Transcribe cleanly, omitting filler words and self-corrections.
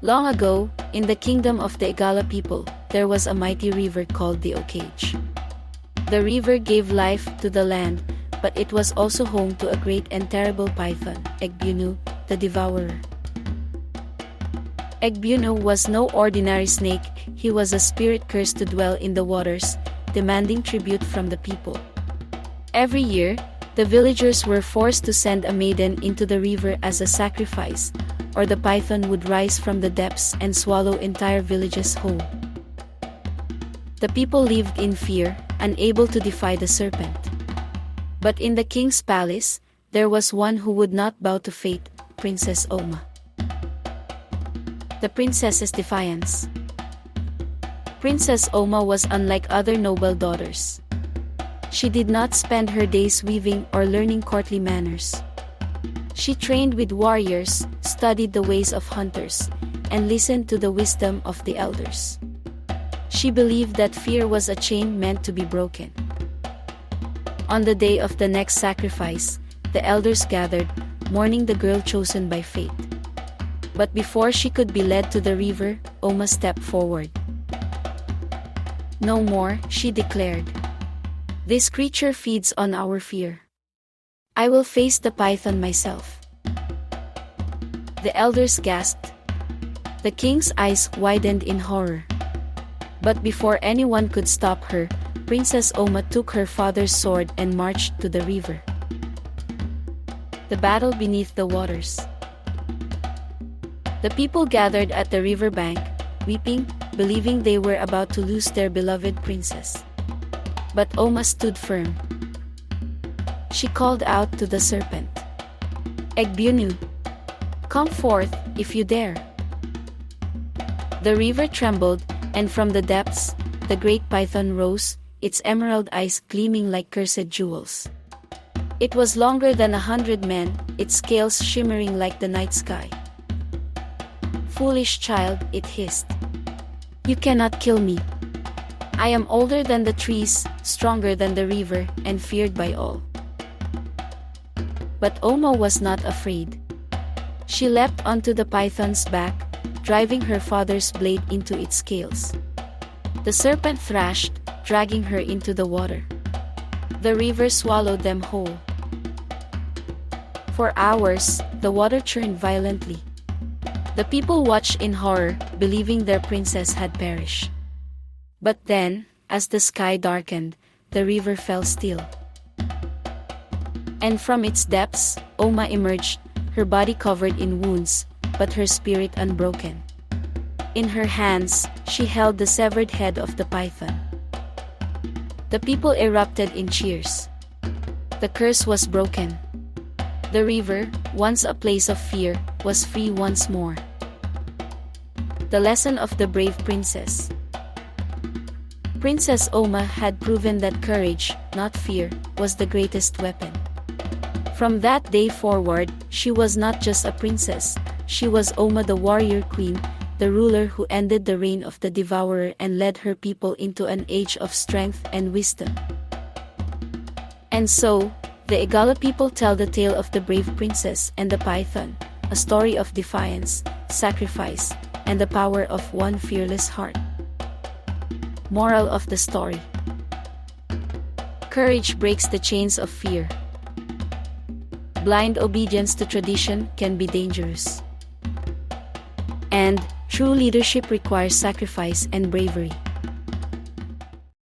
Long ago, in the kingdom of the Igala people, there was a mighty river called the Okage. The river gave life to the land, but it was also home to a great and terrible python, Egbunu, the devourer. Egbunu was no ordinary snake, he was a spirit cursed to dwell in the waters, demanding tribute from the people. Every year, the villagers were forced to send a maiden into the river as a sacrifice, or the python would rise from the depths and swallow entire villages whole. The people lived in fear, unable to defy the serpent. But in the king's palace, there was one who would not bow to fate, Princess Oma. The princess's defiance. Princess Oma was unlike other noble daughters. She did not spend her days weaving or learning courtly manners. She trained with warriors, studied the ways of hunters, and listened to the wisdom of the elders. She believed that fear was a chain meant to be broken. On the day of the next sacrifice, the elders gathered, mourning the girl chosen by fate. But before she could be led to the river, Oma stepped forward. "No more," she declared. "This creature feeds on our fear. I will face the python myself." The elders gasped. The king's eyes widened in horror. But before anyone could stop her, Princess Oma took her father's sword and marched to the river. The battle beneath the waters. The people gathered at the riverbank, weeping, believing they were about to lose their beloved princess. But Oma stood firm. She called out to the serpent, "Egbunu, come forth, if you dare." The river trembled, and from the depths, the great python rose, its emerald eyes gleaming like cursed jewels. It was longer than 100 men, its scales shimmering like the night sky. "Foolish child," it hissed. "You cannot kill me. I am older than the trees, stronger than the river, and feared by all." But Oma was not afraid. She leapt onto the python's back, driving her father's blade into its scales. The serpent thrashed, dragging her into the water. The river swallowed them whole. For hours, the water churned violently. The people watched in horror, believing their princess had perished. But then, as the sky darkened, the river fell still. And from its depths, Oma emerged, her body covered in wounds, but her spirit unbroken. In her hands, she held the severed head of the python. The people erupted in cheers. The curse was broken. The river, once a place of fear, was free once more. The lesson of the brave princess. Princess Oma had proven that courage, not fear, was the greatest weapon. From that day forward, she was not just a princess, she was Oma the warrior queen, the ruler who ended the reign of the devourer and led her people into an age of strength and wisdom. And so, the Igala people tell the tale of the brave princess and the python, a story of defiance, sacrifice, and the power of one fearless heart. Moral of the story: courage breaks the chains of fear. Blind obedience to tradition can be dangerous. And true leadership requires sacrifice and bravery.